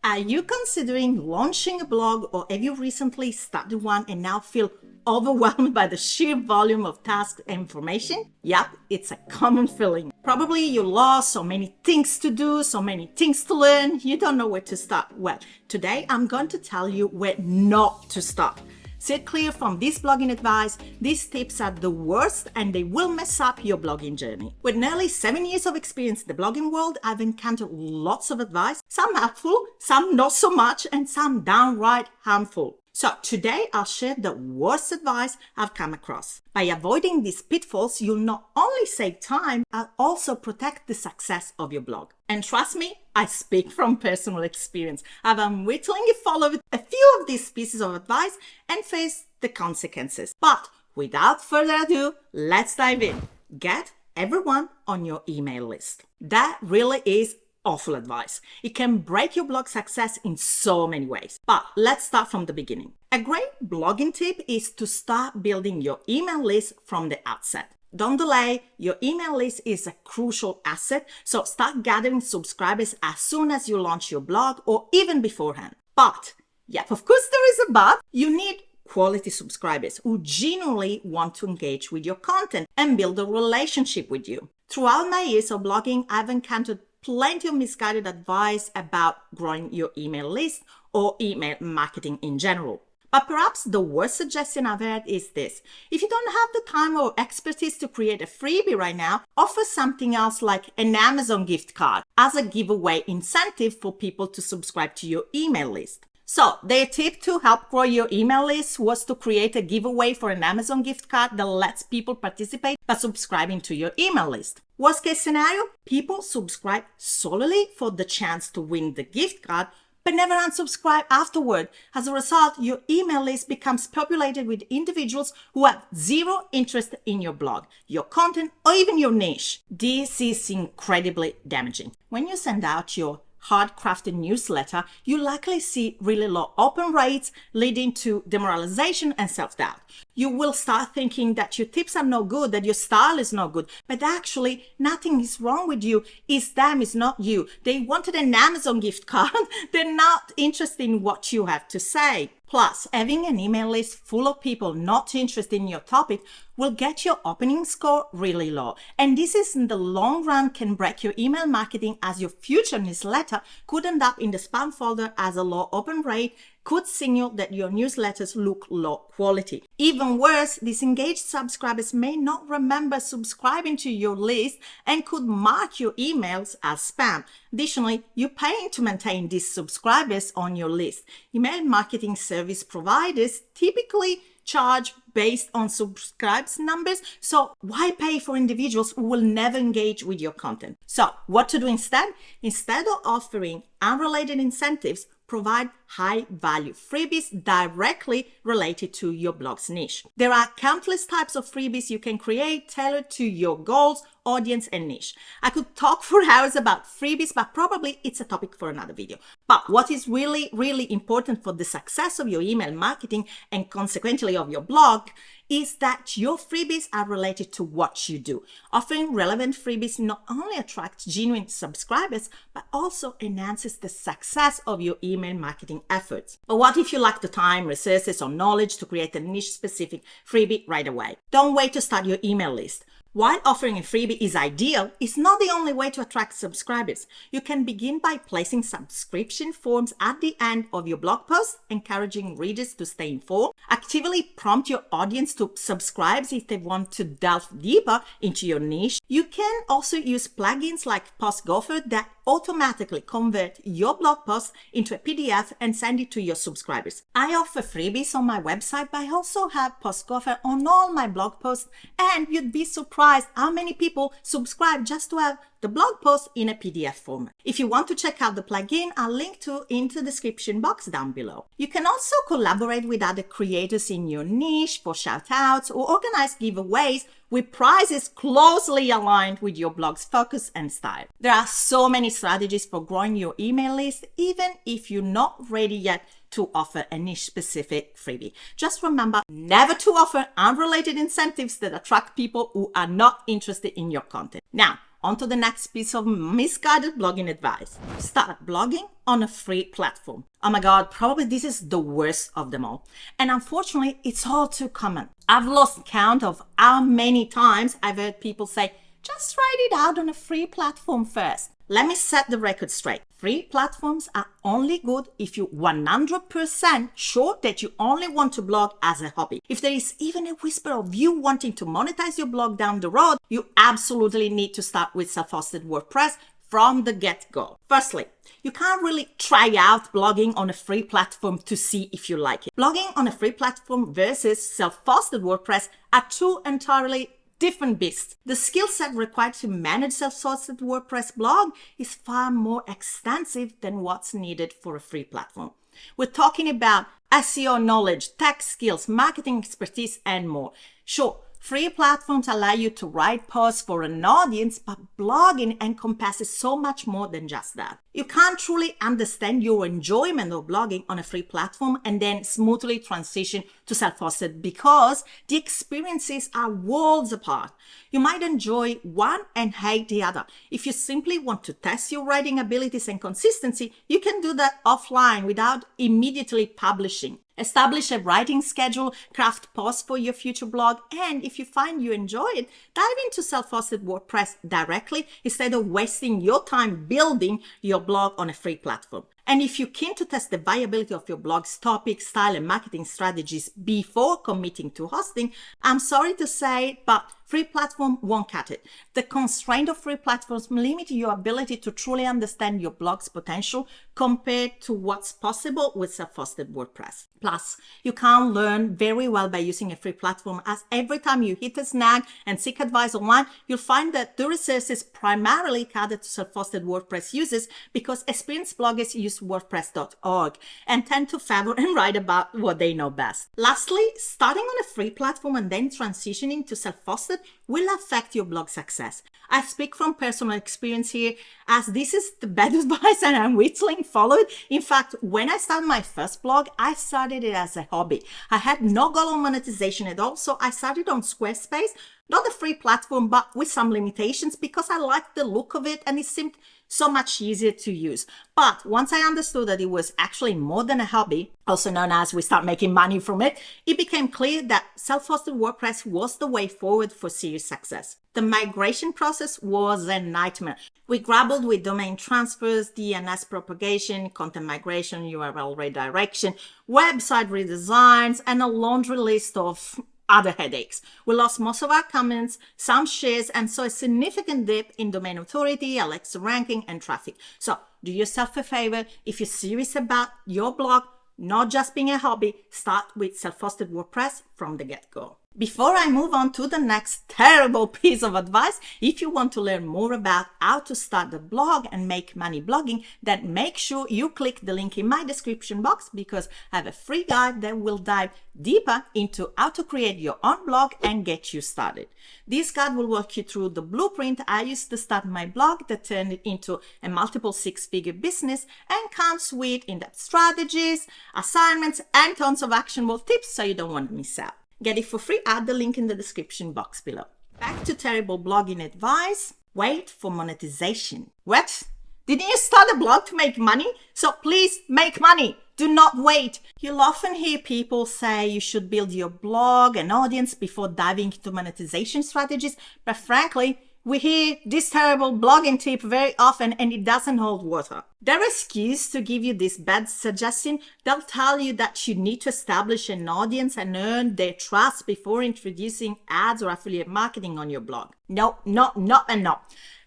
Are you considering launching a blog, or have you recently started one and now feel overwhelmed by the sheer volume of tasks and information? Yep, it's a common feeling. Probably you lost so many things to do, so many things to learn, you don't know where to start. Well, today I'm going to tell you where not to start. Sit clear from this blogging advice. These tips are the worst and they will mess up your blogging journey. With nearly 7 years of experience in the blogging world, I've encountered lots of advice, some helpful, some not so much, and some downright harmful. So today I'll share the worst advice I've come across. By avoiding these pitfalls, you'll not only save time, but also protect the success of your blog. And trust me, I speak from personal experience. I've unwittingly followed a few of these pieces of advice and faced the consequences. But without further ado, let's dive in. Get everyone on your email list. That really is awful advice. It can break your blog success in so many ways. But let's start from the beginning. A great blogging tip is to start building your email list from the outset. Don't delay. Your email list is a crucial asset, so start gathering subscribers as soon as you launch your blog or even beforehand. But, yep, of course there is a but, you need quality subscribers who genuinely want to engage with your content and build a relationship with you. Throughout my years of blogging, I've encountered plenty of misguided advice about growing your email list or email marketing in general. But perhaps the worst suggestion I've heard is this. If you don't have the time or expertise to create a freebie right now, offer something else like an Amazon gift card as a giveaway incentive for people to subscribe to your email list. So their tip to help grow your email list was to create a giveaway for an Amazon gift card that lets people participate by subscribing to your email list. Worst case scenario, people subscribe solely for the chance to win the gift card, but never unsubscribe afterward. As a result, your email list becomes populated with individuals who have zero interest in your blog, your content, or even your niche. This is incredibly damaging. When you send out your hard-crafted newsletter, you likely see really low open rates leading to demoralization and self-doubt. You will start thinking that your tips are no good, that your style is no good, but actually nothing is wrong with you. It's them, it's not you. They wanted an Amazon gift card. They're not interested in what you have to say. Plus, having an email list full of people not interested in your topic will get your opening score really low. And this is in the long run can break your email marketing, as your future newsletter could end up in the spam folder as a low open rate could signal that your newsletters look low quality. Even worse, disengaged subscribers may not remember subscribing to your list and could mark your emails as spam. Additionally, you're paying to maintain these subscribers on your list. Email marketing service providers typically charge based on subscribers numbers, so why pay for individuals who will never engage with your content? So what to do instead? Instead of offering unrelated incentives, provide high-value freebies directly related to your blog's niche. There are countless types of freebies you can create tailored to your goals, audience, and niche. I could talk for hours about freebies, but probably it's a topic for another video. But what is really, really important for the success of your email marketing and consequently of your blog is that your freebies are related to what you do. Offering relevant freebies not only attracts genuine subscribers, but also enhances the success of your email marketing efforts. But what if you lack the time, resources, or knowledge to create a niche-specific freebie right away? Don't wait to start your email list. While offering a freebie is ideal, it's not the only way to attract subscribers. You can begin by placing subscription forms at the end of your blog post, encouraging readers to stay informed. Actively prompt your audience to subscribe if they want to delve deeper into your niche. You can also use plugins like PostGopher that automatically convert your blog post into a PDF and send it to your subscribers. I offer freebies on my website, but I also have PostGopher on all my blog posts, and you'd be surprised how many people subscribe just to have the blog post in a PDF format. If you want to check out the plugin, I'll link to in the description box down below. You can also collaborate with other creators in your niche for shout-outs or organize giveaways with prizes closely aligned with your blog's focus and style. There are so many strategies for growing your email list, even if you're not ready yet to offer a niche-specific freebie. Just remember never to offer unrelated incentives that attract people who are not interested in your content. Now, on to the next piece of misguided blogging advice. Start blogging on a free platform. Oh my God, probably this is the worst of them all. And unfortunately, it's all too common. I've lost count of how many times I've heard people say, just write it out on a free platform first. Let me set the record straight. Free platforms are only good if you're 100% sure that you only want to blog as a hobby. If there is even a whisper of you wanting to monetize your blog down the road, you absolutely need to start with self-hosted WordPress from the get-go. Firstly, you can't really try out blogging on a free platform to see if you like it. Blogging on a free platform versus self-hosted WordPress are two entirely different beasts. The skill set required to manage self-hosted WordPress blog is far more extensive than what's needed for a free platform. We're talking about SEO knowledge, tech skills, marketing expertise, and more. Sure, free platforms allow you to write posts for an audience, but blogging encompasses so much more than just that. You can't truly understand your enjoyment of blogging on a free platform and then smoothly transition to self-hosted because the experiences are worlds apart. You might enjoy one and hate the other. If you simply want to test your writing abilities and consistency, you can do that offline without immediately publishing. Establish a writing schedule, craft posts for your future blog, and if you find you enjoy it, dive into self-hosted WordPress directly instead of wasting your time building your blog on a free platform. And if you're keen to test the viability of your blog's topic, style, and marketing strategies before committing to hosting, I'm sorry to say, but free platform won't cut it. The constraint of free platforms limit your ability to truly understand your blog's potential compared to what's possible with self-hosted WordPress. Plus, you can't learn very well by using a free platform, as every time you hit a snag and seek advice online, you'll find that the resources primarily cater to self-hosted WordPress users because experienced bloggers use WordPress.org and tend to favor and write about what they know best. Lastly, starting on a free platform and then transitioning to self-hosted will affect your blog success. I speak from personal experience here, as this is the bad advice and I'm whistling followed. In fact, when I started my first blog, I started it as a hobby. I had no goal of monetization at all, so I started on Squarespace, not a free platform, but with some limitations because I liked the look of it and it seemed so much easier to use. But once I understood that it was actually more than a hobby, also known as we start making money from it, it became clear that self-hosted WordPress was the way forward for serious success. The migration process was a nightmare. We grappled with domain transfers, DNS propagation, content migration, URL redirection, website redesigns, and a laundry list of other headaches. We lost most of our comments, some shares, and saw a significant dip in domain authority, Alexa ranking, and traffic. So do yourself a favor. If you're serious about your blog, not just being a hobby, start with self-hosted WordPress from the get-go. Before I move on to the next terrible piece of advice, if you want to learn more about how to start a blog and make money blogging, then make sure you click the link in my description box because I have a free guide that will dive deeper into how to create your own blog and get you started. This guide will walk you through the blueprint I used to start my blog that turned it into a multiple six-figure business and comes with in-depth strategies, assignments, and tons of actionable tips so you don't want to miss out. Get it for free at the link in the description box below. Back to terrible blogging advice. Wait for monetization. What? Didn't you start a blog to make money? So please make money. Do not wait. You'll often hear people say you should build your blog and audience before diving into monetization strategies, but frankly, we hear this terrible blogging tip very often and it doesn't hold water. Their excuse to give you this bad suggestion, they'll tell you that you need to establish an audience and earn their trust before introducing ads or affiliate marketing on your blog. No.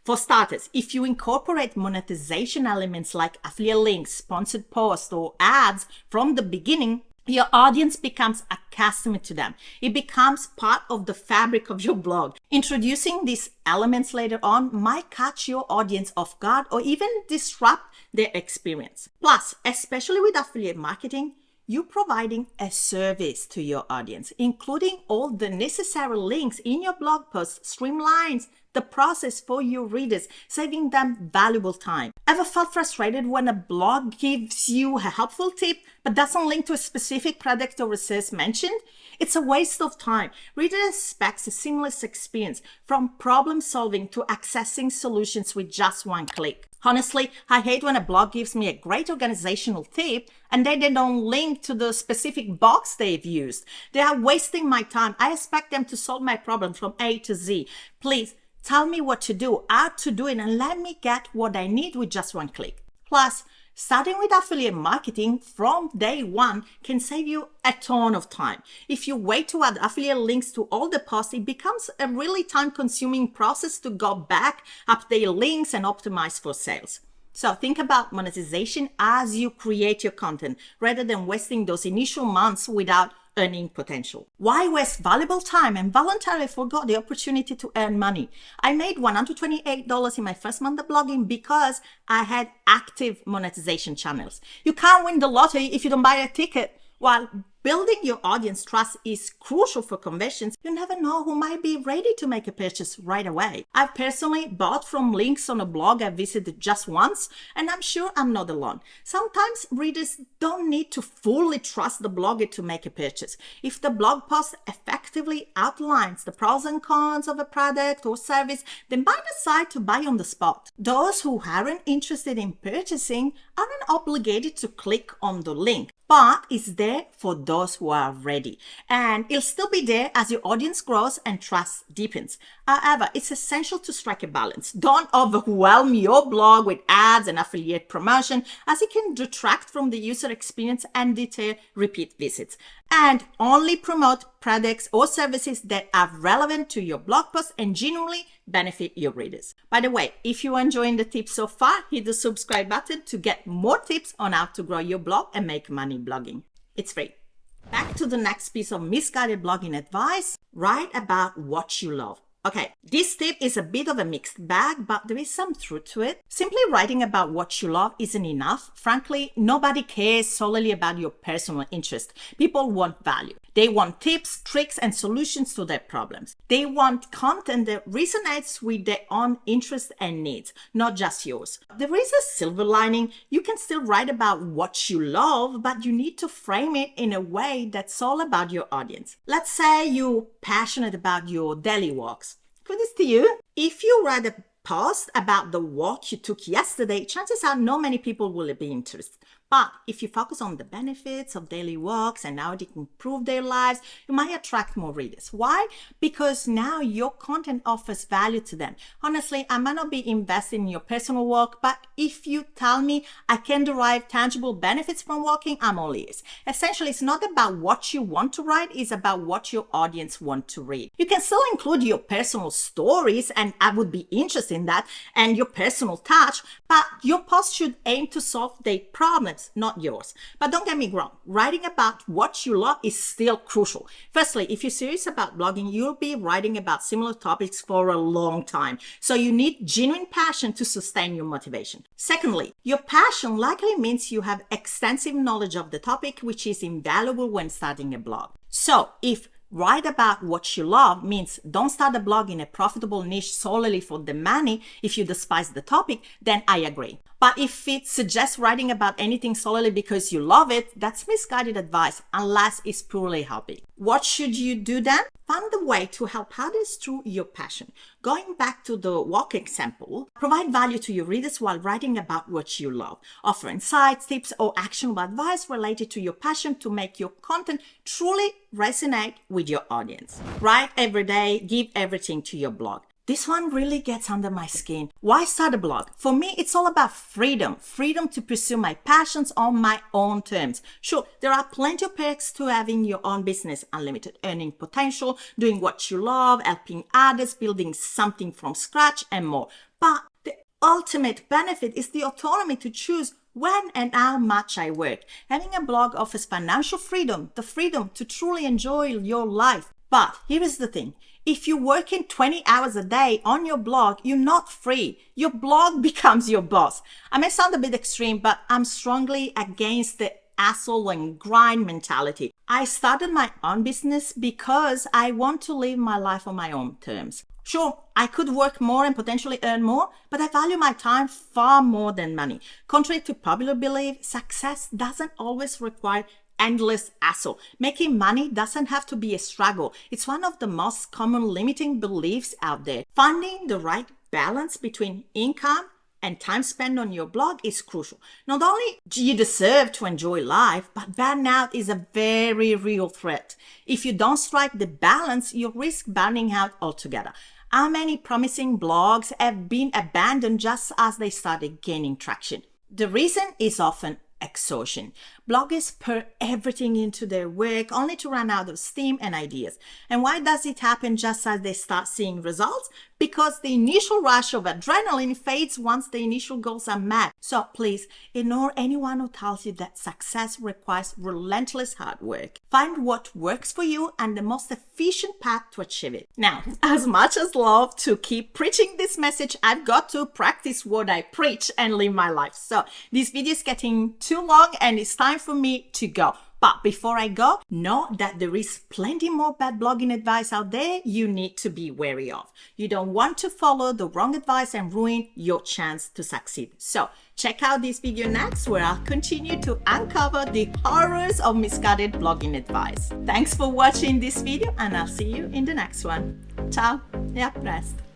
For starters, if you incorporate monetization elements like affiliate links, sponsored posts, or ads from the beginning, your audience becomes accustomed to them. It becomes part of the fabric of your blog. Introducing these elements later on might catch your audience off guard or even disrupt their experience. Plus, especially with affiliate marketing, you're providing a service to your audience, including all the necessary links in your blog post streamlines the process for your readers, saving them valuable time. Ever felt frustrated when a blog gives you a helpful tip but doesn't link to a specific product or resource mentioned? It's a waste of time. Readers expect a seamless experience, from problem solving to accessing solutions with just one click. Honestly, I hate when a blog gives me a great organizational tip and then they don't link to the specific box they've used. They are wasting my time. I expect them to solve my problem from A to Z. Please tell me what to do, how to do it, and let me get what I need with just one click. Plus, starting with affiliate marketing from day one can save you a ton of time. If you wait to add affiliate links to all the posts, it becomes a really time-consuming process to go back, update links, and optimize for sales. So think about monetization as you create your content, rather than wasting those initial months without earning potential. Why waste valuable time and voluntarily forgo the opportunity to earn money? I made $128 in my first month of blogging because I had active monetization channels. You can't win the lottery if you don't buy a ticket. While building your audience trust is crucial for conversions, you never know who might be ready to make a purchase right away. I've personally bought from links on a blog I visited just once, and I'm sure I'm not alone. Sometimes readers don't need to fully trust the blogger to make a purchase. If the blog post effectively outlines the pros and cons of a product or service, they might decide to buy on the spot. Those who aren't interested in purchasing aren't obligated to click on the link, but it's there for those who are ready. And it'll still be there as your audience grows and trust deepens. However, it's essential to strike a balance. Don't overwhelm your blog with ads and affiliate promotion, as it can detract from the user experience and deter repeat visits. And only promote products or services that are relevant to your blog post and genuinely benefit your readers. By the way, if you're enjoying the tips so far, hit the subscribe button to get more tips on how to grow your blog and make money blogging. It's free. Back to the next piece of misguided blogging advice. Write about what you love. Okay, this tip is a bit of a mixed bag, but there is some truth to it. Simply writing about what you love isn't enough. Frankly, nobody cares solely about your personal interest. People want value. They want tips, tricks, and solutions to their problems. They want content that resonates with their own interests and needs, not just yours. There is a silver lining. You can still write about what you love, but you need to frame it in a way that's all about your audience. Let's say you're passionate about your daily walks. Kudos to you. If you write a post about the walk you took yesterday, chances are not many people will be interested. But if you focus on the benefits of daily walks and how they can improve their lives, you might attract more readers. Why? Because now your content offers value to them. Honestly, I might not be investing in your personal walk, but if you tell me I can derive tangible benefits from walking, I'm all ears. Essentially, it's not about what you want to write, it's about what your audience want to read. You can still include your personal stories, and I would be interested in that, and your personal touch, but your post should aim to solve their problems, not yours. But don't get me wrong, writing about what you love is still crucial. Firstly, if you're serious about blogging, you'll be writing about similar topics for a long time. So you need genuine passion to sustain your motivation. Secondly, your passion likely means you have extensive knowledge of the topic, which is invaluable when starting a blog. So if write about what you love means don't start a blog in a profitable niche solely for the money if you despise the topic, then I agree. But if it suggests writing about anything solely because you love it, that's misguided advice unless it's purely hobby. What should you do then? Find a way to help others through your passion. Going back to the walk example, provide value to your readers while writing about what you love. Offer insights, tips, or actionable advice related to your passion to make your content truly resonate with your audience. Write every day, give everything to your blog. This one really gets under my skin. Why start a blog? For me, it's all about freedom. Freedom to pursue my passions on my own terms. Sure, there are plenty of perks to having your own business, unlimited earning potential, doing what you love, helping others, building something from scratch, and more. But the ultimate benefit is the autonomy to choose when and how much I work. Having a blog offers financial freedom, the freedom to truly enjoy your life. But here is the thing. If you're working 20 hours a day on your blog, you're not free. Your blog becomes your boss. I may sound a bit extreme, but I'm strongly against the hustle and grind mentality. I started my own business because I want to live my life on my own terms. Sure, I could work more and potentially earn more, but I value my time far more than money. Contrary to popular belief, success doesn't always require endless hassle. Making money doesn't have to be a struggle. It's one of the most common limiting beliefs out there. Finding the right balance between income and time spent on your blog is crucial. Not only do you deserve to enjoy life, but burnout is a very real threat. If you don't strike the balance, you risk burning out altogether. How many promising blogs have been abandoned just as they started gaining traction? The reason is often exhaustion. Bloggers pour everything into their work only to run out of steam and ideas. And why does it happen just as they start seeing results? Because the initial rush of adrenaline fades once the initial goals are met. So please ignore anyone who tells you that success requires relentless hard work. Find what works for you and the most efficient path to achieve it. Now, as much as love to keep preaching this message, I've got to practice what I preach and live my life. So this video is getting too long and it's time for me to go. But before I go, know that there is plenty more bad blogging advice out there you need to be wary of. You don't want to follow the wrong advice and ruin your chance to succeed. So check out this video next, where I'll continue to uncover the horrors of misguided blogging advice. Thanks for watching this video and I'll see you in the next one. Ciao e a presto.